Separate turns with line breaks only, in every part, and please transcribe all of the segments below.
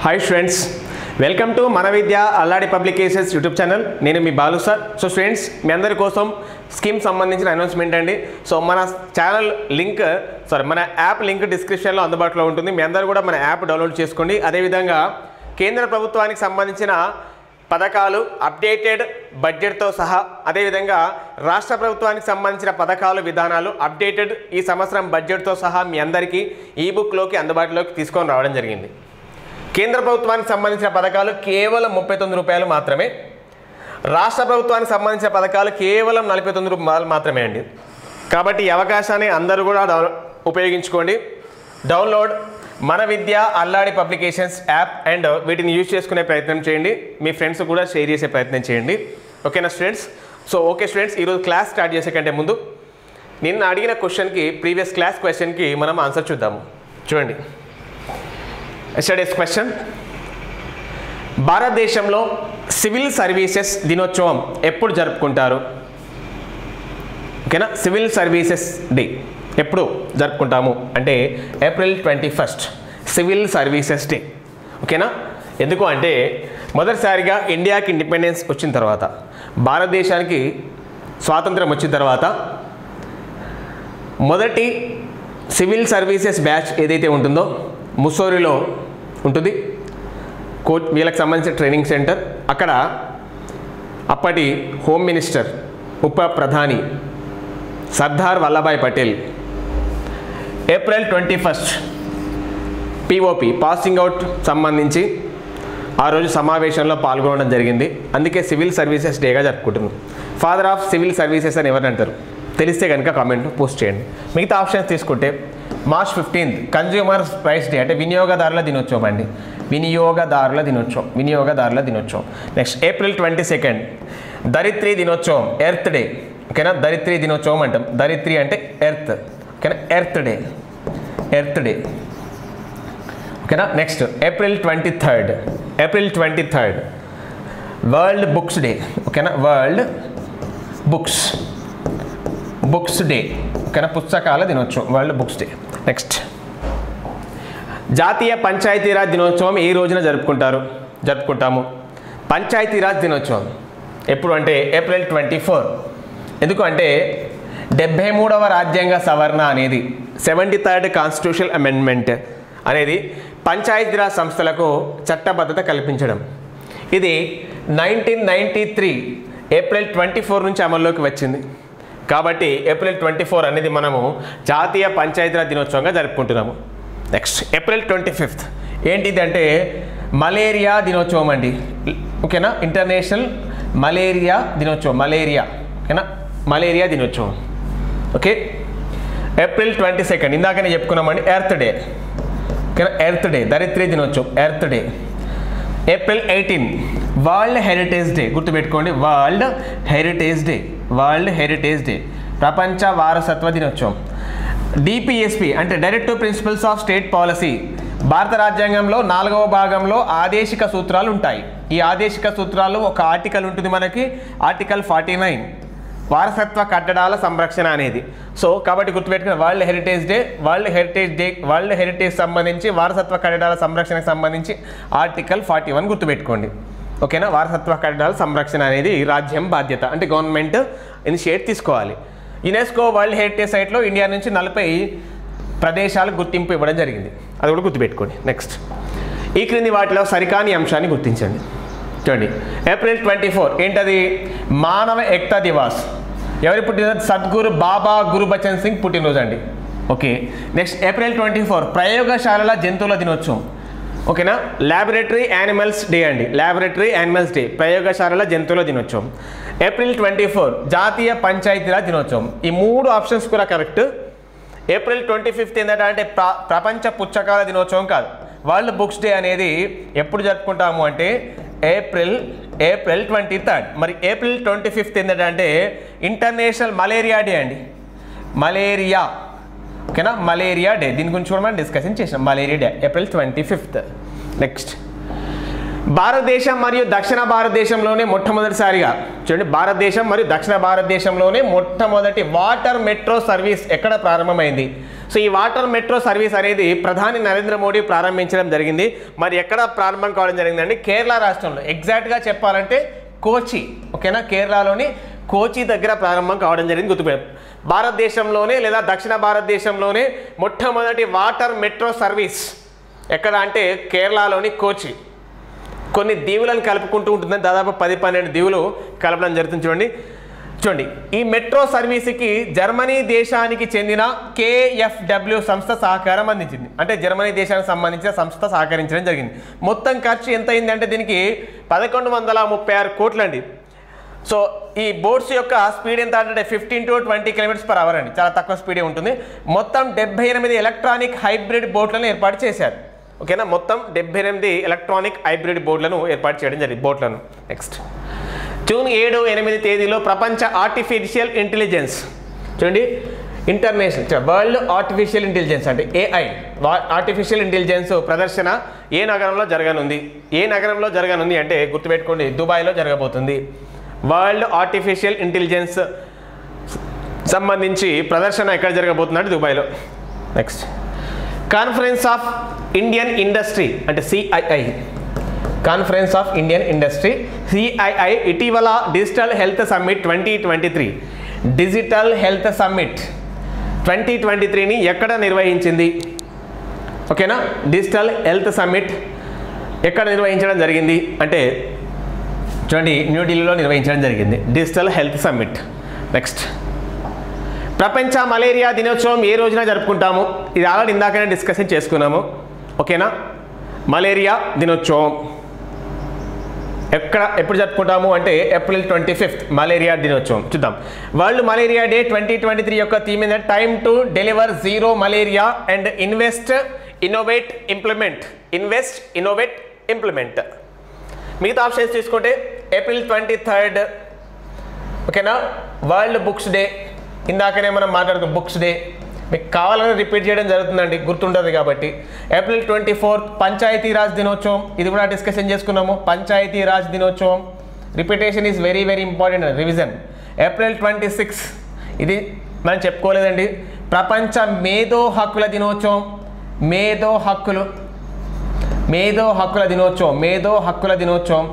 Hi friends, welcome to Mana Vidya Alladi Publications YouTube channel. నేను మీ Balu sir. So friends మీ అందరి కోసం scheme సంబంధించిన announcement అండి. సో మన ఛానల్ లింక్ మన యాప్ లింక్ డిస్క్రిప్షన్లో అందుబాటులో ఉంటుంది. మీ అందరూ కూడా మన యాప్ డౌన్లోడ్ చేసుకోండి. అదేవిధంగా కేంద్ర ప్రభుత్వానికి సంబంధించిన పథకాలు అప్డేటెడ్ బడ్జెట్తో సహా, అదేవిధంగా రాష్ట్ర ప్రభుత్వానికి సంబంధించిన పథకాలు విధానాలు అప్డేటెడ్ ఈ సంవత్సరం బడ్జెట్తో సహా మీ అందరికీ ఈబుక్లోకి అందుబాటులోకి తీసుకొని రావడం జరిగింది. కేంద్ర ప్రభుత్వానికి సంబంధించిన పథకాలు కేవలం 39 రూపాయలు మాత్రమే, రాష్ట్ర ప్రభుత్వానికి సంబంధించిన పథకాలు కేవలం 49 రూపాయలు మాత్రమే అండి. కాబట్టి ఈ అవకాశాన్ని అందరూ కూడా ఉపయోగించుకోండి. డౌన్లోడ్ మన విద్య అల్లాడి పబ్లికేషన్స్ యాప్ అండ్ వీటిని యూజ్ చేసుకునే ప్రయత్నం చేయండి. మీ ఫ్రెండ్స్ కూడా షేర్ చేసే ప్రయత్నం చేయండి. ఓకేనా స్టూడెంట్స్? సో ఓకే స్టూడెంట్స్, ఈరోజు క్లాస్ స్టార్ట్ చేసే కంటే ముందు నిన్న అడిగిన క్వశ్చన్కి, ప్రీవియస్ క్లాస్ క్వశ్చన్కి మనం ఆన్సర్ చూద్దాము. చూడండి, ఎస్టర్డేస్ క్వశ్చన్. భారతదేశంలో సివిల్ సర్వీసెస్ దినోత్సవం ఎప్పుడు జరుపుకుంటారు? ఓకేనా, సివిల్ సర్వీసెస్ డే ఎప్పుడు జరుపుకుంటాము అంటే ఏప్రిల్ 21 సివిల్ సర్వీసెస్ డే. ఓకేనా, ఎందుకు అంటే మొదటిసారిగా ఇండియాకి ఇండిపెండెన్స్ వచ్చిన తర్వాత, భారతదేశానికి స్వాతంత్రం వచ్చిన తర్వాత మొదటి సివిల్ సర్వీసెస్ బ్యాచ్ ఏదైతే ఉంటుందో ముస్సోరిలో ఉంటుంది. వీళ్ళకి సంబంధించిన ట్రైనింగ్ సెంటర్. అక్కడ అప్పటి హోమ్ మినిస్టర్, ఉప ప్రధాని Sardar Vallabhbhai Patel April 21 POP passing out సంబంధించి ఆ రోజు సమావేశంలో పాల్గొనడం జరిగింది. అందుకే సివిల్ సర్వీసెస్ డేగా జరుపుకుంటున్నాం. ఫాదర్ ఆఫ్ సివిల్ సర్వీసెస్ అని ఎవరు అంటారు? తెలిస్తే కనుక కామెంట్లో పోస్ట్ చేయండి. మిగతా ఆప్షన్స్ తీసుకుంటే మార్చ్ 15 కన్జ్యూమర్ ప్రైస్ డే అంటే వినియోగదారుల దినోత్సవం అండి. వినియోగదారుల దినోత్సవం. నెక్స్ట్ ఏప్రిల్ 22 ధరిత్రి దినోత్సవం, ఎర్త్ డే. ఓకేనా, ధరిత్రి దినోత్సవం అంటాం. ధరిత్రి అంటే ఎర్త్. ఓకేనా, ఎర్త్ డే. ఓకేనా, next April 23 world books day. ఓకేనా, వరల్డ్ బుక్స్ డే. ఓకేనా, పుస్తకాల దినోత్సవం, వరల్డ్ బుక్స్ డే. నెక్స్ట్ జాతీయ పంచాయతీరాజ్ దినోత్సవం ఏ రోజున జరుపుకుంటాము? పంచాయతీరాజ్ దినోత్సవం ఎప్పుడు అంటే ఏప్రిల్ 24. ఎందుకు అంటే 73వ రాజ్యాంగ సవరణ అనేది, 73rd కాన్స్టిట్యూషనల్ అమెండ్మెంట్ అనేది పంచాయతీరాజ్ సంస్థలకు చట్టబద్ధత కల్పించడం. ఇది 1993 ఏప్రిల్ 24 నుంచి అమల్లోకి వచ్చింది. కాబట్టి ఏప్రిల్ 24 అనేది మనము జాతీయ పంచాయతీరాజ్ దినోత్సవంగా జరుపుకుంటున్నాము. నెక్స్ట్ ఏప్రిల్ 25 ఏంటిది అంటే మలేరియా దినోత్సవం అండి. ఓకేనా, ఇంటర్నేషనల్ మలేరియా దినోత్సవం. ఓకేనా, మలేరియా దినోత్సవం. ఓకే, ఏప్రిల్ 22 ఇందాకనే చెప్పుకున్నామండి, ఎర్త్ డే. ఓకేనా, ఎర్త్ డే, ధరిత్రి దినోత్సవం, earth day. April 18 world heritage day. గుర్తుపెట్టుకోండి, వరల్డ్ హెరిటేజ్ డే, ప్రపంచ వారసత్వ దినోత్సవం. డిపిఎస్పి అంటే directive principles of state policy. భారత రాజ్యాంగంలో 4వ భాగంలో ఆదేశిక సూత్రాలు ఉంటాయి. ఈ ఆదేశిక సూత్రాలు ఒక ఆర్టికల్ ఉంటుంది మనకి, ఆర్టికల్ 49, వారసత్వ కట్టడాల సంరక్షణ అనేది. సో కాబట్టి గుర్తుపెట్టుకుని వరల్డ్ హెరిటేజ్ సంబంధించి వారసత్వ కట్టడాల సంరక్షణకు సంబంధించి ఆర్టికల్ 41 గుర్తుపెట్టుకోండి. ఓకేనా, వారసత్వ కట్టడాల సంరక్షణ అనేది రాజ్యం బాధ్యత, అంటే గవర్నమెంట్ ఇనిషియేట్ తీసుకోవాలి. యునెస్కో వరల్డ్ హెరిటేజ్ సైట్లో ఇండియా నుంచి 40 ప్రదేశాలకు గుర్తింపు ఇవ్వడం జరిగింది. అది కూడా గుర్తుపెట్టుకోండి. నెక్స్ట్ ఈ క్రింది వాటిలో సరికాని అంశాన్ని గుర్తించండి. చూడండి, ఏప్రిల్ 24 ఏంటది? మానవ ఏకతా దివాస్. ఎవరి పుట్టినరోజు? సద్గురు బాబా గురుబచన్ సింగ్ పుట్టినరోజు అండి. ఓకే, నెక్స్ట్ ఏప్రిల్ 24 ప్రయోగశాలల జంతువుల దినోత్సవం. ఓకేనా, ల్యాబొరేటరీ యానిమల్స్ డే అండి. ప్రయోగశాలల జంతువుల దినోత్సవం. ఏప్రిల్ 24 జాతీయ పంచాయతీరాజ్ దినోత్సవం. ఈ 3 ఆప్షన్స్ కూడా కరెక్ట్. ఏప్రిల్ 25 ఏంటంటే ప్రపంచ పుస్తకాల దినోత్సవం కాదు. వరల్డ్ బుక్స్ డే అనేది ఎప్పుడు జరుపుకుంటాము అంటే ఏప్రిల్ 23. మరి ఏప్రిల్ 25 ఏంటంటే ఇంటర్నేషనల్ మలేరియా డే అండి. ఓకేనా, మలేరియా డే. దీని గురించి కూడా మనం డిస్కషన్ చేసాం. Malaria day April 25. నెక్స్ట్ భారతదేశం మరియు దక్షిణ భారతదేశంలోనే మొట్టమొదటిసారిగా చూడండి, భారతదేశం మరియు దక్షిణ భారతదేశంలోనే మొట్టమొదటి వాటర్ మెట్రో సర్వీస్ ఎక్కడ ప్రారంభమైంది? సో ఈ వాటర్ మెట్రో సర్వీస్ అనేది ప్రధాని నరేంద్ర మోడీ ప్రారంభించడం జరిగింది. మరి ఎక్కడ ప్రారంభం కావడం జరిగిందండి? కేరళ రాష్ట్రంలో, ఎగ్జాక్ట్గా చెప్పాలంటే కోచి. ఓకేనా, కేరళలోని కోచి దగ్గర ప్రారంభం కావడం జరిగింది. గుర్తుపెట్టు, భారతదేశంలోనే లేదా దక్షిణ భారతదేశంలోనే మొట్టమొదటి వాటర్ మెట్రో సర్వీస్ ఎక్కడ అంటే కేరళలోని కోచి. కొన్ని దీవులను కలుపుకుంటూ ఉంటుందని, దాదాపు 10-12 దీవులు కలపడం జరుగుతుంది. చూడండి ఈ మెట్రో సర్వీస్కి జర్మనీ దేశానికి చెందిన KfW సంస్థ సహకారం అందించింది. అంటే జర్మనీ దేశానికి సంబంధించిన సంస్థ సహకరించడం జరిగింది. మొత్తం ఖర్చు ఎంత అయిందంటే దీనికి 1136 కోట్లు అండి. సో ఈ బోట్స్ యొక్క స్పీడ్ ఎంత అంటే 15 to 20 km/h అండి, చాలా తక్కువ స్పీడే ఉంటుంది. మొత్తం 78 ఎలక్ట్రానిక్ హైబ్రిడ్ బోట్లను ఏర్పాటు చేశారు. ఓకేనా, మొత్తం 78 ఎలక్ట్రానిక్ హైబ్రిడ్ బోట్లను ఏర్పాటు చేయడం జరిగింది. బోట్లను నెక్స్ట్ జూన్ 7-8 తేదీలో ప్రపంచ ఆర్టిఫిషియల్ ఇంటెలిజెన్స్, చూడండి ఇంటర్నేషనల్ వరల్డ్ ఆర్టిఫిషియల్ ఇంటెలిజెన్స్ అంటే AI ఆర్టిఫిషియల్ ఇంటెలిజెన్స్ ప్రదర్శన ఏ నగరంలో జరగనుంది? ఏ నగరంలో జరగనుంది అంటే గుర్తుపెట్టుకోండి, దుబాయ్లో జరగబోతుంది. వరల్డ్ ఆర్టిఫిషియల్ ఇంటెలిజెన్స్ సంబంధించి ప్రదర్శన ఎక్కడ జరగబోతుంది అంటే దుబాయ్లో. Next conference of Indian industry అంటే CII, conference of Indian industry CII ఇటీవల digital health summit 2023 digital health summit 2023ని ఎక్కడ నిర్వహించింది? ఓకేనా, డిజిటల్ హెల్త్ సమ్మిట్ ఎక్కడ నిర్వహించడం జరిగింది అంటే చూడండి న్యూఢిల్లీలో నిర్వహించడం జరిగింది డిజిటల్ హెల్త్ సమ్మిట్. నెక్స్ట్ ప్రపంచ మలేరియా దినోత్సవం ఏ రోజున జరుపుకుంటాము? ఇది ఆల్రెడీ ఇందాకనే డిస్కషన్ చేసుకున్నాము. ఓకేనా, మలేరియా దినోత్సవం ఎప్పుడు జరుపుకుంటాము అంటే April 25 మలేరియా దినోత్సవం. చూద్దాం, వరల్డ్ మలేరియా డే 2023 యొక్క థీమ్ ఏంటంటే time to deliver zero malaria and invest innovate implement. మిగతా ఆప్షన్స్ తీసుకుంటే April 23rd ఓకేనా, వరల్డ్ బుక్స్ డే, ఇందాకనే మనం మాట్లాడుకున్నాం బుక్స్ డే, మీకు కావాలని రిపీట్ చేయడం జరుగుతుందండి, గుర్తుంటుంది కాబట్టి. April 24th పంచాయతీరాజ్ దినోత్సవం, ఇది కూడా డిస్కషన్ చేసుకున్నాము. పంచాయతీరాజ్ దినోత్సవం repetition is very very important, revision. April 26 ఇది మనం చెప్పుకోలేదండి, ప్రపంచ మేధో హక్కుల దినోత్సవం. మేధో హక్కుల దినోత్సవం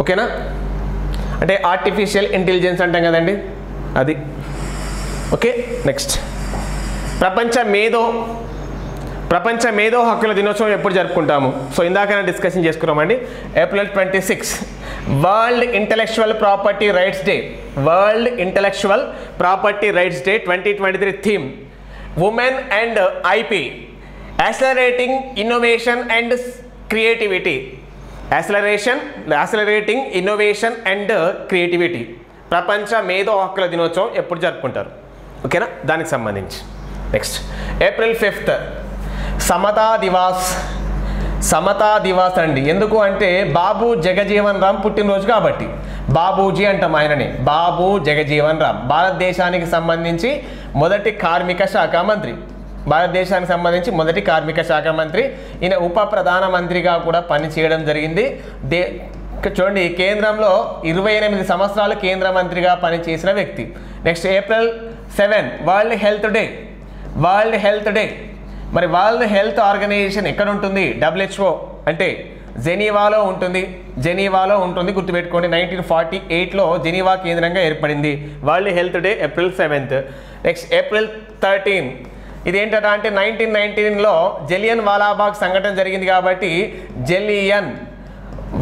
ఓకేనా, అంటే ఆర్టిఫిషియల్ ఇంటెలిజెన్స్ అంటాం కదండి అది. ఓకే, నెక్స్ట్ ప్రపంచ మేధో హక్కుల దినోత్సవం ఎప్పుడు జరుపుకుంటాము? సో ఇందాకనే డిస్కషన్ చేసుకున్నామండి. April 26 world intellectual property rights day. 2023 theme women and IP accelerating innovation and creativity. Accelerating innovation and creativity. ప్రపంచ మేధో హక్కుల దినోత్సవం ఎప్పుడు జరుపుకుంటారు? ఓకేనా, దానికి సంబంధించి. నెక్స్ట్ April 5th సమతా దివాస్ అండి. ఎందుకు అంటే బాబు జగజీవన్ రామ్ పుట్టినరోజు కాబట్టి బాబూజీ అంటాం ఆయనని, బాబు జగజీవన్ రామ్. భారతదేశానికి సంబంధించి మొదటి కార్మిక శాఖ మంత్రి. ఈయన ఉప ప్రధానమంత్రిగా కూడా పనిచేయడం జరిగింది. చూడండి కేంద్రంలో 28 సంవత్సరాలు కేంద్ర మంత్రిగా పనిచేసిన వ్యక్తి. Next April 7 world health day. మరి వరల్డ్ హెల్త్ ఆర్గనైజేషన్ ఎక్కడ ఉంటుంది? WHO అంటే జెనీవాలో ఉంటుంది. గుర్తుపెట్టుకోండి, 1948లో జెనీవా కేంద్రంగా ఏర్పడింది. World health day April 7th. Next April 13 ఇదేంటంటే అంటే 1919లో జలియన్ వాలాబాగ్ సంఘటన జరిగింది కాబట్టి జలియన్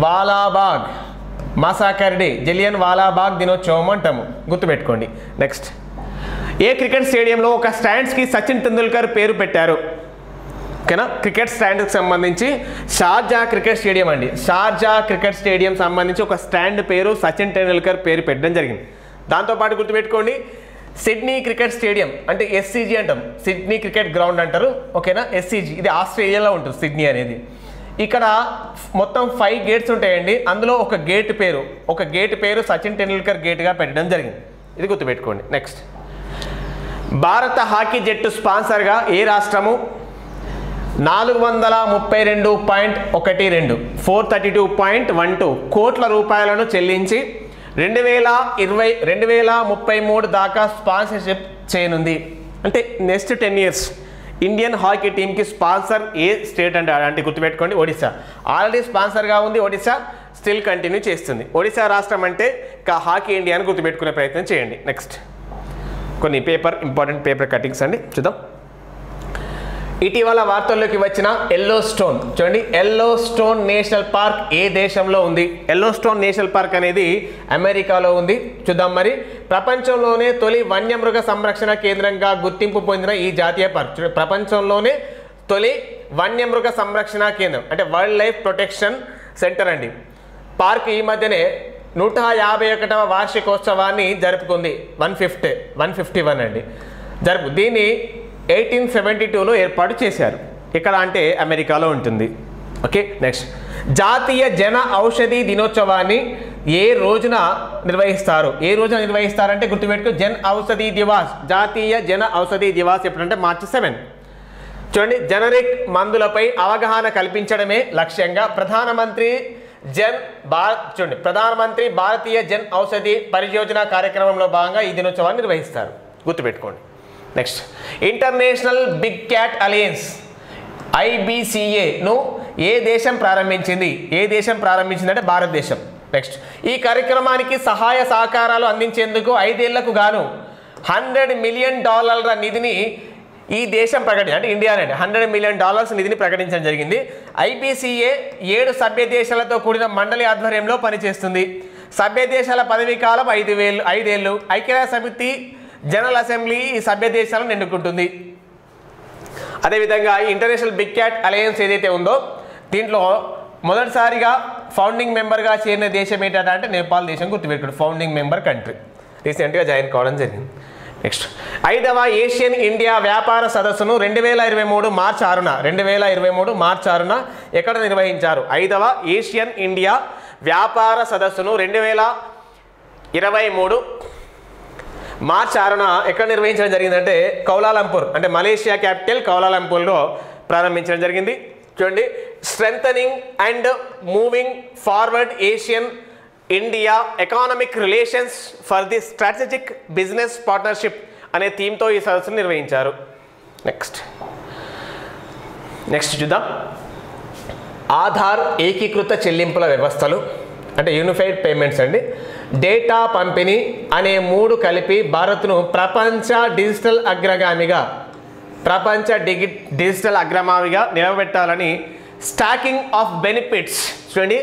వాలాబాగ్ మసాకర్ డే, జలియన్ వాలాబాగ్ దినోత్సవం అంటాము, గుర్తుపెట్టుకోండి. నెక్స్ట్ ఏ క్రికెట్ స్టేడియంలో ఒక స్టాండ్స్కి సచిన్ తెందుల్కర్ పేరు పెట్టారు? ఓకేనా, క్రికెట్ స్టాండ్కి సంబంధించి షార్జా క్రికెట్ స్టేడియం అండి. షార్జా క్రికెట్ స్టేడియం సంబంధించి ఒక స్టాండ్ పేరు సచిన్ టెండూల్కర్ పేరు పెట్టడం జరిగింది. దాంతోపాటు గుర్తుపెట్టుకోండి సిడ్నీ క్రికెట్ స్టేడియం అంటే SCG అంటాం, సిడ్నీ క్రికెట్ గ్రౌండ్ అంటారు. ఓకేనా, SCG ఇది ఆస్ట్రేలియాలో ఉంటుంది సిడ్నీ అనేది. ఇక్కడ మొత్తం 5 గేట్స్ ఉంటాయండి. అందులో ఒక గేట్ పేరు సచిన్ టెండూల్కర్ గేట్గా పెట్టడం జరిగింది. ఇది గుర్తుపెట్టుకోండి. నెక్స్ట్ భారత హాకీ జట్టు స్పాన్సర్గా ఏ రాష్ట్రము? 432.12 432.12 కోట్ల రూపాయలను చెల్లించి 2033 దాకా స్పాన్సర్షిప్ చేయనుంది. అంటే నెక్స్ట్ 10 years ఇండియన్ హాకీ టీంకి స్పాన్సర్ ఏ స్టేట్ అంటే గుర్తుపెట్టుకోండి, ఒడిశా. ఆల్రెడీ స్పాన్సర్గా ఉంది ఒడిశా, స్టిల్ కంటిన్యూ చేస్తుంది. ఒడిశా రాష్ట్రం అంటే హాకీ ఇండియా అని గుర్తుపెట్టుకునే ప్రయత్నం చేయండి. నెక్స్ట్ కొన్ని ఇంపార్టెంట్ పేపర్ కటింగ్స్ అండి చూద్దాం. ఇటీవల వార్తల్లోకి వచ్చిన ఎల్లో స్టోన్ చూడండి. ఎల్లో స్టోన్ నేషనల్ పార్క్ ఏ దేశంలో ఉంది? ఎల్లో స్టోన్ నేషనల్ పార్క్ అనేది అమెరికాలో ఉంది. చూద్దాం మరి. ప్రపంచంలోనే తొలి వన్యమృగ సంరక్షణ కేంద్రంగా గుర్తింపు పొందిన ఈ జాతీయ పార్క్ ప్రపంచంలోనే తొలి వన్యమృగ సంరక్షణ కేంద్రం అంటే వైల్డ్ లైఫ్ ప్రొటెక్షన్ సెంటర్ అండి. పార్క్ ఈ మధ్యనే 151వ వార్షికోత్సవాన్ని జరుపుకుంది. 151 అండి దీన్ని 1872లో ఏర్పాటు చేశారు. ఇక్కడ అంటే అమెరికాలో ఉంటుంది. ఓకే. నెక్స్ట్ జాతీయ జన ఔషధి దినోత్సవాన్ని ఏ రోజున నిర్వహిస్తారు? ఏ రోజున నిర్వహిస్తారంటే గుర్తుపెట్టుకో, జన్ ఔషధి దివాస్. జాతీయ జన ఔషధి దివాస్ ఎప్పుడంటే March 7. చూడండి, జనరిక్ మందులపై అవగాహన కల్పించడమే లక్ష్యంగా ప్రధానమంత్రి భారతీయ జన్ ఔషధి పరియోజన కార్యక్రమంలో భాగంగా ఈ దినోత్సవాన్ని నిర్వహిస్తారు. గుర్తుపెట్టుకోండి. Next international big cat alliance IBCAను ఏ దేశం ప్రారంభించింది? ఏ దేశం ప్రారంభించిందంటే భారతదేశం. నెక్స్ట్ ఈ కార్యక్రమానికి సహాయ సహకారాలు అందించేందుకు 5 ఏళ్లకు గాను $100 million నిధిని ఈ దేశం అంటే ఇండియానే $100 million నిధిని ప్రకటించడం జరిగింది. IBCA 7 సభ్య దేశాలతో కూడిన మండలి ఆధ్వర్యంలో పనిచేస్తుంది. సభ్య దేశాల పదవీ కాలం 5 ఏళ్ళు. ఐక్యరాజ్య సమితి జనరల్ అసెంబ్లీ ఈ సభ్య దేశాలను ఎన్నుకుంటుంది. అదేవిధంగా ఈ ఇంటర్నేషనల్ బిగ్ క్యాట్ అలయన్స్ ఏదైతే ఉందో దీంట్లో మొదటిసారిగా ఫౌండింగ్ మెంబర్గా చేరిన దేశం ఏంటంటే నేపాల్ దేశం. గుర్తుపెట్టుకోండి, ఫౌండింగ్ మెంబర్ కంట్రీ, రీసెంట్గా జాయిన్ కావడం జరిగింది. నెక్స్ట్ 5వ ఏషియన్ ఇండియా వ్యాపార సదస్సును 2023 మార్చి 6న ఎక్కడ నిర్వహించారు? 5వ ఏషియన్ ఇండియా వ్యాపార సదస్సును 2023 మార్చి 6న ఎక్కడ నిర్వహించడం జరిగిందంటే కౌలాలంపూర్ అంటే మలేషియా క్యాపిటల్ కౌలాలంపూర్లో ప్రారంభించడం జరిగింది. చూడండి, strengthening and moving forward Asian India economic relations for the strategic business partnership అనే థీమ్తో ఈ సదస్సును నిర్వహించారు. నెక్స్ట్ చూద్దాం. ఆధార్ ఏకీకృత చెల్లింపుల వ్యవస్థలు అంటే యూనిఫైడ్ పేమెంట్స్ అండి, డేటా పంపిణీ అనే 3 కలిపి భారత్ను ప్రపంచ డిజిటల్ అగ్రగామిగా నిలబెట్టాలని స్టాకింగ్ ఆఫ్ బెనిఫిట్స్ చూడండి,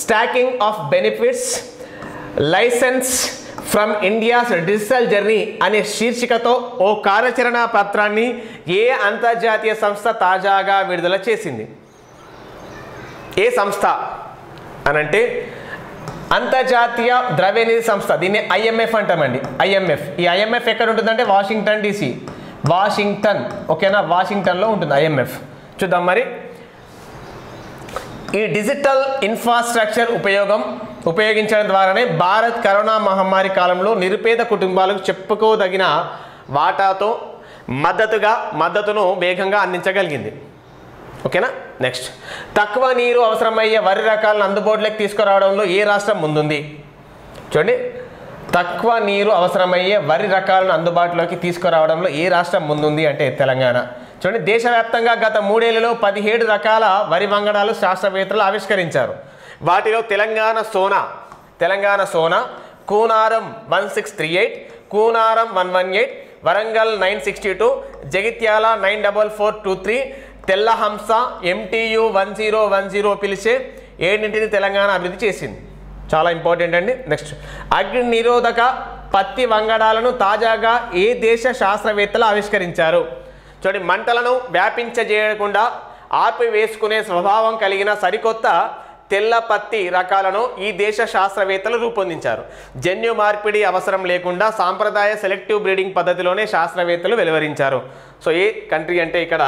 stacking of benefits lessons from India's digital journey అనే శీర్షికతో ఓ కార్యాచరణ పత్రాన్ని ఏ అంతర్జాతీయ సంస్థ తాజాగా విడుదల చేసింది? ఏ సంస్థ అనంటే అంతర్జాతీయ ద్రవ్యనిధి సంస్థ, దీన్ని IMF అంటామండి. ఈ IMF ఎక్కడ ఉంటుందంటే వాషింగ్టన్ DC, ఓకేనా, వాషింగ్టన్లో ఉంటుంది IMF. చూద్దాం మరి. ఈ డిజిటల్ ఇన్ఫ్రాస్ట్రక్చర్ ఉపయోగించడం ద్వారానే భారత్ కరోనా మహమ్మారి కాలంలో నిరుపేద కుటుంబాలకు చెప్పుకోదగిన వాటాతో మద్దతును వేగంగా అందించగలిగింది. ఓకేనా. నెక్స్ట్ తక్కువ నీరు అవసరమయ్యే వరి రకాలను అందుబాటులోకి తీసుకురావడంలో ఏ రాష్ట్రం ముందుంది? చూడండి, తక్కువ నీరు అవసరమయ్యే వరి రకాలను అందుబాటులోకి తీసుకురావడంలో ఏ రాష్ట్రం ముందుంది అంటే తెలంగాణ. చూడండి, దేశవ్యాప్తంగా గత 3 ఏళ్లలో 17 రకాల వరి వంగడాలు శాస్త్రవేత్తలు ఆవిష్కరించారు. వాటిలో తెలంగాణ సోనా కూనారం 1638, కూనారం 118, వరంగల్ 962, జగిత్యాల 94423, తెల్లహంస MTU 1010 పిలిచే 7 తెలంగాణ అభివృద్ధి చేసింది. చాలా ఇంపార్టెంట్ అండి. నెక్స్ట్ అగ్ని నిరోధక పత్తి వంగడాలను తాజాగా ఏ దేశ శాస్త్రవేత్తలు ఆవిష్కరించారు? చూడండి, మంటలను వ్యాపించజేయకుండా ఆర్పివేసుకునే స్వభావం కలిగిన సరికొత్త తెల్ల పత్తి రకాలను ఈ దేశ శాస్త్రవేత్తలు రూపొందించారు. జన్యు మార్పిడి అవసరం లేకుండా సాంప్రదాయ సెలెక్టివ్ బ్రీడింగ్ పద్ధతిలోనే శాస్త్రవేత్తలు వెలువరించారు. సో ఏ కంట్రీ అంటే ఇక్కడ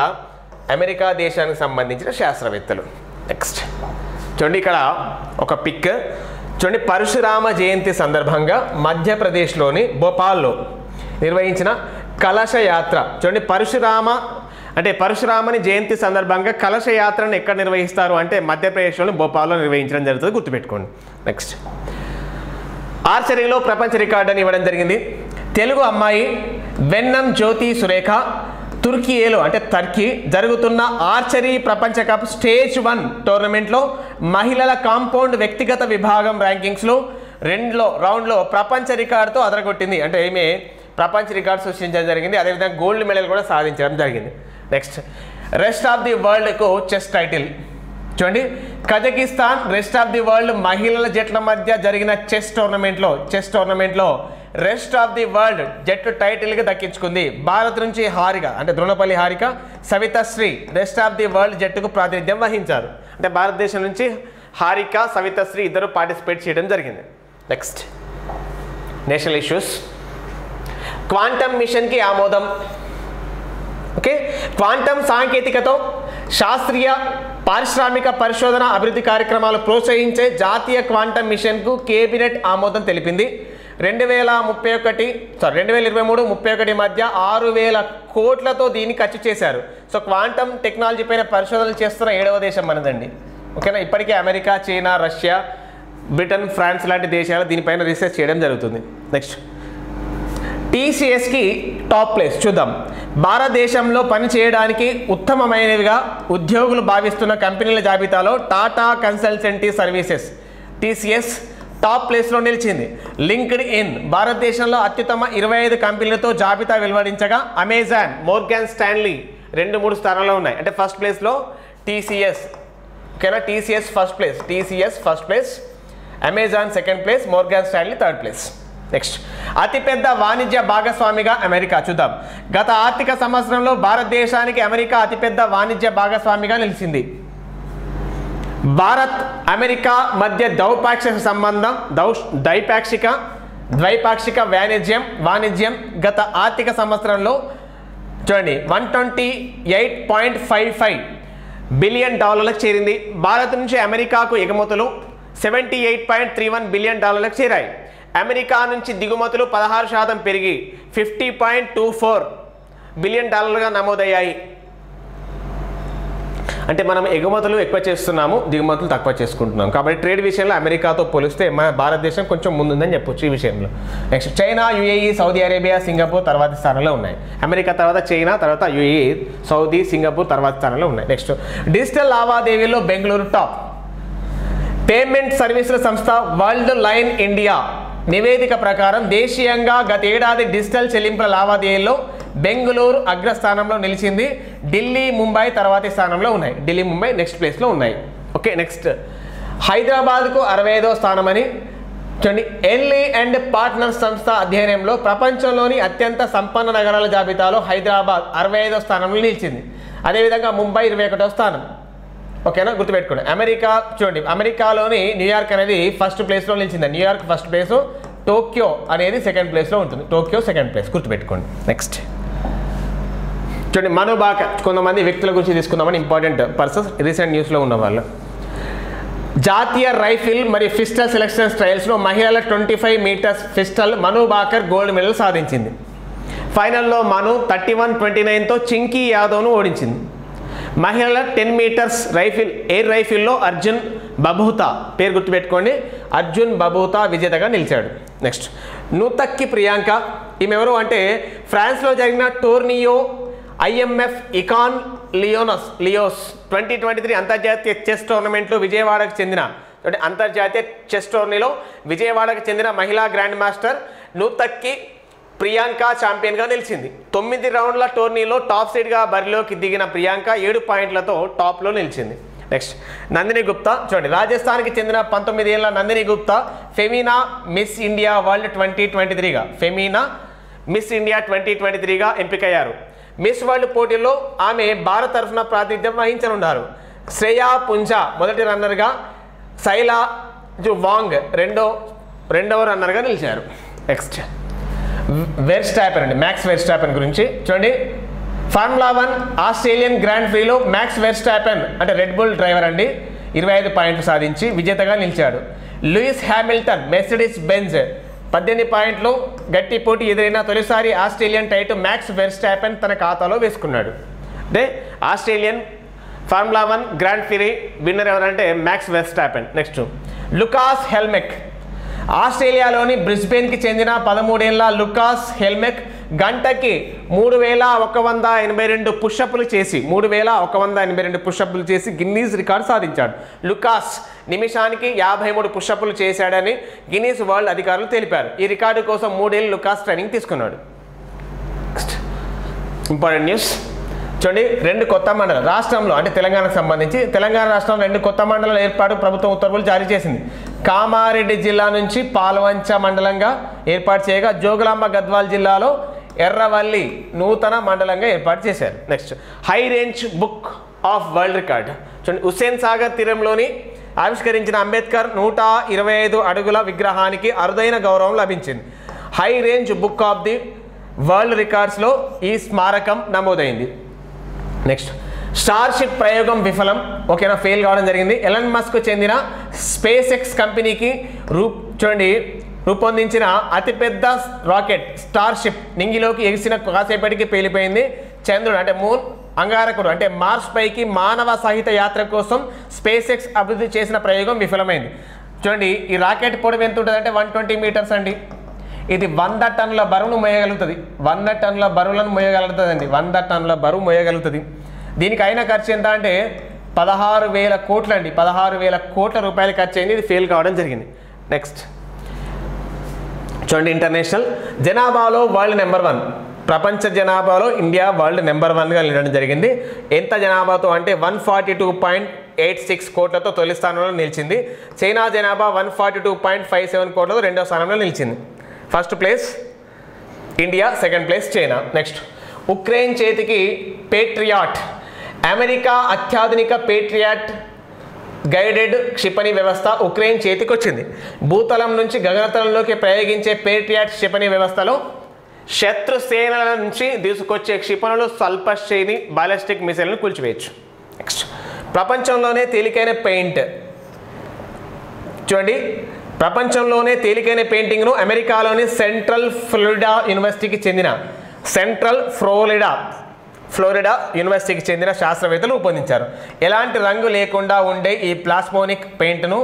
అమెరికా దేశానికి సంబంధించిన శాస్త్రవేత్తలు. నెక్స్ట్ చూడండి, ఇక్కడ ఒక పిక్ చూడండి. పరశురామ జయంతి సందర్భంగా మధ్యప్రదేశ్లోని భోపాల్లో నిర్వహించిన కలశ యాత్ర. చూడండి, పరశురామ అంటే పరశురాముని జయంతి సందర్భంగా కలశ యాత్రను ఎక్కడ నిర్వహిస్తారు అంటే మధ్యప్రదేశ్లోని భోపాల్లో నిర్వహించడం జరుగుతుంది, గుర్తుపెట్టుకోండి. నెక్స్ట్, ఆర్చరీలో ప్రపంచ రికార్డు అని ఇవ్వడం జరిగింది. తెలుగు అమ్మాయి వెన్నం జ్యోతి సురేఖ తుర్కియేలో అంటే టర్కీ జరుగుతున్న ఆర్చరీ ప్రపంచ కప్ స్టేజ్ 1 టోర్నమెంట్లో మహిళల కాంపౌండ్ వ్యక్తిగత విభాగం ర్యాంకింగ్స్లో రౌండ్లో ప్రపంచ రికార్డుతో అదరగొట్టింది. అంటే ఏమి ప్రపంచ రికార్డు సృష్టించడం జరిగింది. అదేవిధంగా గోల్డ్ మెడల్ కూడా సాధించడం జరిగింది. నెక్స్ట్, రెస్ట్ ఆఫ్ ది వరల్డ్కు చెస్ టైటిల్ చూడండి. Kazakhstan rest of the world మహిళల జట్ల మధ్య జరిగిన చెస్ టోర్నమెంట్లో రెస్ట్ ఆఫ్ ది వరల్డ్ జట్టు టైటిల్గా దక్కించుకుంది. భారత్ నుంచి హారిక అంటే Dronapalli Harika, Savithashri rest of the world జట్టుకు ప్రాతినిధ్యం వహించారు. అంటే భారతదేశం నుంచి హారిక, సవితశ్రీ ఇద్దరు పార్టిసిపేట్ చేయడం జరిగింది. Next, national issues. క్వాంటమ్ మిషన్కి ఆమోదం. ఓకే, క్వాంటమ్ సాంకేతికతో శాస్త్రీయ పారిశ్రామిక పరిశోధన అభివృద్ధి కార్యక్రమాలు ప్రోత్సహించే జాతీయ క్వాంటమ్ మిషన్కు కేబినెట్ ఆమోదం తెలిపింది. 2023-31 మధ్య 6,000 కోట్లతో దీన్ని ఖర్చు చేశారు. సో క్వాంటమ్ టెక్నాలజీ పైన పరిశోధనలు చేస్తున్న 7వ దేశం మనదండి. ఓకేనా, ఇప్పటికే America, China, Russia, Britain, France లాంటి దేశాలు దీనిపైన రీసెర్చ్ చేయడం జరుగుతుంది. నెక్స్ట్, టీసీఎస్కి టాప్ ప్లేస్ చూద్దాం. భారతదేశంలో పనిచేయడానికి ఉత్తమమైనవిగా ఉద్యోగులు భావిస్తున్న కంపెనీల జాబితాలో Tata consultancy services TCS top ప్లేస్లో నిలిచింది. లింక్డ్ ఇన్ భారతదేశంలో అత్యుత్తమ 25 కంపెనీలతో జాబితా వెలువడించగా అమెజాన్, మోర్గాన్ స్టాన్లీ 2-3 స్థానాల్లో ఉన్నాయి. అంటే ఫస్ట్ ప్లేస్లో టీసీఎస్. ఓకేనా, TCS first place, Amazon second place, Morgan Stanley third place. Next, అతిపెద్ద వాణిజ్య భాగస్వామిగా అమెరికా చూద్దాం. గత ఆర్థిక సంవత్సరంలో భారతదేశానికి అమెరికా అతిపెద్ద వాణిజ్య భాగస్వామిగా నిలిచింది. భారత్ అమెరికా మధ్య ద్వైపాక్షిక వాణిజ్యం గత ఆర్థిక సంవత్సరంలో చూడండి $128.55 బిలియన్ చేరింది. భారత్ నుంచి అమెరికాకు ఎగుమతులు $78.31 బిలియన్ చేరాయి. అమెరికా నుంచి దిగుమతులు 16% పెరిగి $50.24 బిలియన్ నమోదయ్యాయి. అంటే మనం ఎగుమతులు ఎక్కువ చేస్తున్నాము, దిగుమతులు తక్కువ చేసుకుంటున్నాం. కాబట్టి ట్రేడ్ విషయంలో అమెరికాతో పోలిస్తే మన భారతదేశం కొంచెం ముందుందని చెప్పొచ్చు ఈ విషయంలో. Next, China, UAE, Saudi Arabia, Singapore తర్వాత స్థానంలో ఉన్నాయి. అమెరికా తర్వాత చైనా, తర్వాత యుఏఈ, సౌదీ, సింగపూర్ తర్వాత స్థానంలో ఉన్నాయి. నెక్స్ట్, డిజిటల్ లావాదేవీల్లో బెంగళూరు టాప్. పేమెంట్ సర్వీసుల సంస్థ వరల్డ్ లైన్ ఇండియా నివేదిక ప్రకారం దేశీయంగా గత ఏడాది డిజిటల్ చెల్లింపుల లావాదేవీల్లో బెంగళూరు అగ్రస్థానంలో నిలిచింది. ఢిల్లీ, ముంబై తర్వాతి స్థానంలో ఉన్నాయి. ఢిల్లీ, ముంబై నెక్స్ట్ ప్లేస్లో ఉన్నాయి. ఓకే, నెక్స్ట్, హైదరాబాద్కు 65వ స్థానమని చూడండి. ఎన్లీ అండ్ పార్ట్నర్స్ సంస్థ అధ్యయనంలో ప్రపంచంలోని అత్యంత సంపన్న నగరాల జాబితాలో హైదరాబాద్ 65వ స్థానంలో నిలిచింది. అదేవిధంగా ముంబై 21వ స్థానం. ఓకేనా, గుర్తుపెట్టుకోండి. అమెరికా చూడండి, అమెరికాలోని న్యూయార్క్ అనేది ఫస్ట్ ప్లేస్లో నిలిచింది. న్యూయార్క్ ఫస్ట్ ప్లేసు, టోక్యో అనేది సెకండ్ ప్లేస్లో ఉంటుంది. టోక్యో సెకండ్ ప్లేస్, గుర్తుపెట్టుకోండి. నెక్స్ట్ చూడండి, మను భాకర్ కొంతమంది వ్యక్తుల గురించి తీసుకుందామని, ఇంపార్టెంట్ పర్సన్స్, రీసెంట్ న్యూస్లో ఉన్న వాళ్ళు. జాతీయ రైఫిల్ మరియు పిస్టల్ సెలక్షన్ ట్రయల్స్లో మహిళల 25 మీటర్స్ పిస్టల్ మను భాకర్ గోల్డ్ మెడల్ సాధించింది. ఫైనల్లో మను 31-29తో చింకీ యాదవ్ను ఓడించింది. మహిళల 10 మీటర్స్ ఎయిర్ రైఫిల్లో అర్జున్ బబూతా, పేరు గుర్తుపెట్టుకోండి, అర్జున్ బబూతా విజేతగా నిలిచాడు. నెక్స్ట్, నూతక్కి ప్రియాంక. ఈమె ఎవరు అంటే ఫ్రాన్స్లో జరిగిన టోర్నియో ఐఎంఎఫ్ ఇకాన్ లియోస్ 2023 అంతర్జాతీయ చెస్ టోర్నమెంట్లో విజయవాడకు చెందిన అంతర్జాతీయ చెస్ టోర్నీలో విజయవాడకు చెందిన మహిళా గ్రాండ్ మాస్టర్ నూతక్కి ప్రియాంక ఛాంపియన్గా నిలిచింది. 9 రౌండ్ల టోర్నీలో టాప్ సీడ్గా బరిలోకి దిగిన ప్రియాంక 7 పాయింట్లతో టాప్లో నిలిచింది. నెక్స్ట్, నందిని గుప్తా చూడండి, రాజస్థాన్కి చెందిన 19 ఏళ్ల Nandini Gupta Femina Miss India World 2023గా మిస్ ఇండియా 2023గా ఎంపికయ్యారు. మిస్ వరల్డ్ పోటీల్లో ఆమె భారత్ తరఫున ప్రాతినిధ్యం వహించనున్నారు. శ్రేయా పుంజా మొదటి రన్నర్గా, సైలా వాంగ్ రెండవ రన్నర్గా నిలిచారు. నెక్స్ట్, వెర్స్టాపెన్ అండి, మ్యాక్స్ వెర్స్టాపెన్ గురించి చూడండి. ఫార్ములా 1 ఆస్ట్రేలియన్ గ్రాండ్ ప్రీలో మ్యాక్స్ వెర్స్టాపెన్ అంటే రెడ్ బుల్ డ్రైవర్ అండి 25 పాయింట్లు సాధించి విజేతగా నిలిచాడు. లూయిస్ హ్యామిల్టన్ మెర్సిడీస్ బెంజ్ 18 పాయింట్లు గట్టి పోటీ ఎదురైన తొలిసారి ఆస్ట్రేలియన్ టైటిల్ మ్యాక్స్ వెర్స్టాపెన్ తన ఖాతాలో వేసుకున్నాడు. అంటే Australian formula 1 grand pre winner ఎవరంటే మ్యాక్స్ వెర్స్టాపెన్. నెక్స్ట్ లుకాస్ హెల్మెక్. ఆస్ట్రేలియాలోని బ్రిస్బెన్కి చెందిన 13 ఏళ్ల లుకాస్ హెల్మెక్ గంటకి 3182 పుషప్లు చేసి 3182 పుషప్లు చేసి గిన్నీస్ రికార్డు సాధించాడు. లుకాస్ నిమిషానికి 53 పుషప్లు చేశాడని గిన్నీస్ వరల్డ్ అధికారులు తెలిపారు. ఈ రికార్డు కోసం 3 ఏళ్ళు లుకాస్ ట్రైనింగ్ తీసుకున్నాడు. ఇంపార్టెంట్ న్యూస్ చూడండి. 2 కొత్త మండలం రాష్ట్రంలో అంటే తెలంగాణకు సంబంధించి తెలంగాణ రాష్ట్రంలో 2 కొత్త మండలాల ఏర్పాటు ప్రభుత్వం ఉత్తర్వులు జారీ చేసింది. కామారెడ్డి జిల్లా నుంచి పాల్వంచ మండలంగా ఏర్పాటు చేయగా జోగులాంబ గద్వాల్ జిల్లాలో ఎర్రవల్లి నూతన మండలంగా ఏర్పాటు చేశారు. Next high Range Book of world record చూడండి. హుస్సేన్ సాగర్ తీరంలోని ఆవిష్కరించిన అంబేద్కర్ 125 అడుగుల విగ్రహానికి అరుదైన గౌరవం లభించింది. High Range Book of the World రికార్డ్స్లో ఈ స్మారకం నమోదైంది. నెక్స్ట్ స్టార్షిప్ ప్రయోగం విఫలం, ఓకేనా, ఫెయిల్ కావడం జరిగింది. ఎలన్ మస్క్ చెందిన స్పేస్ ఎక్స్ కంపెనీకి రూపొందించిన అతిపెద్ద రాకెట్ స్టార్షిప్ నింగిలోకి ఎగిసిన కాసేపటికి పేలిపోయింది. చంద్రుడు అంటే మూన్, అంగారకుడు అంటే మార్స్ పైకి మానవ సహిత యాత్ర కోసం స్పేస్ ఎక్స్ అభివృద్ధి చేసిన ప్రయోగం విఫలమైంది. చూడండి, ఈ రాకెట్ పొడవు ఎంత ఉంటుంది అంటే 120 మీటర్స్ అండి. ఇది 100 టన్నుల బరువును మోయగలుగుతుంది. 100 టన్నుల బరువులను మోయగలుగుతుంది అండి. 100 టన్నుల బరువు మోయగలుగుతుంది. దీనికి అయిన ఖర్చు ఎంత అంటే 16,000 కోట్లు అండి. 16,000 కోట్ల రూపాయలు ఖర్చు అయింది. ఇది ఫెయిల్ కావడం జరిగింది. నెక్స్ట్ చూడండి, ఇంటర్నేషనల్ జనాభాలో వరల్డ్ నెంబర్ 1. ప్రపంచ జనాభాలో ఇండియా వరల్డ్ నెంబర్ 1గా నిలవడం జరిగింది. ఎంత జనాభాతో అంటే 142.86 కోట్లతో తొలి స్థానంలో నిలిచింది. చైనా జనాభా 142.57 కోట్లతో రెండవ స్థానంలో నిలిచింది. First place India, second place China. Next Ukraine చేతికి పేట్రియాట్. అమెరికా అత్యాధునిక పేట్రియాట్ గైడెడ్ క్షిపణి వ్యవస్థ ఉక్రెయిన్ చేతికి వచ్చింది. భూతలం నుంచి గగనతలంలోకి ప్రయోగించే పేట్రియాట్ క్షిపణి వ్యవస్థలో శత్రు సేనల నుంచి తీసుకొచ్చే క్షిపణులు స్వల్ప శ్రేణి బాలిస్టిక్ మిసైల్ను కూల్చివేయచ్చు. నెక్స్ట్ ప్రపంచంలోనే తేలికైన పెయింట్. చూడండి, ప్రపంచంలోనే తేలికైన పెయింటింగ్ను అమెరికాలోని సెంట్రల్ ఫ్లోరిడా యూనివర్సిటీకి చెందిన శాస్త్రవేత్తలు రూపొందించారు. ఎలాంటి రంగు లేకుండా ఉండే ఈ ప్లాస్మోనిక్ పెయింట్ను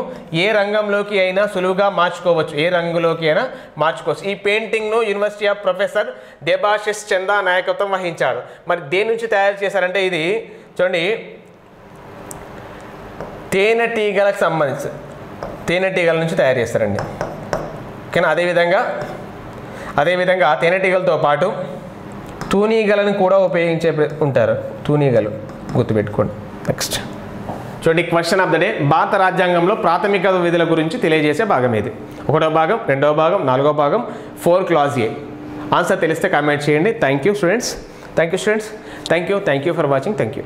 ఏ రంగంలోకి అయినా సులువుగా మార్చుకోవచ్చు. ఈ పెయింటింగ్ను యూనివర్సిటీ ఆఫ్ ప్రొఫెసర్ దేబాశిష్ చందా నాయకత్వం వహించారు. మరి దేని నుంచి తయారు చేశారంటే ఇది చూడండి, తేనెటీగలకు సంబంధించి తేనెటీగల నుంచి తయారు చేస్తారండి. ఓకేనా. అదేవిధంగా తేనెటీగలతో పాటు తూనీగలను కూడా ఉపయోగించే ఉంటారు. తూనీగలు గుర్తుపెట్టుకోండి. నెక్స్ట్ చూడండి, క్వశ్చన్ ఆఫ్ ద డే. భారత రాజ్యాంగంలో ప్రాథమిక విధుల గురించి తెలియజేసే భాగం ఏది? 1వ భాగం, 2వ భాగం, 4వ భాగం, 4 క్లాజ్ ఏ. ఆన్సర్ తెలిస్తే కామెంట్ చేయండి. Thank you students. Thank you for watching. Thank you.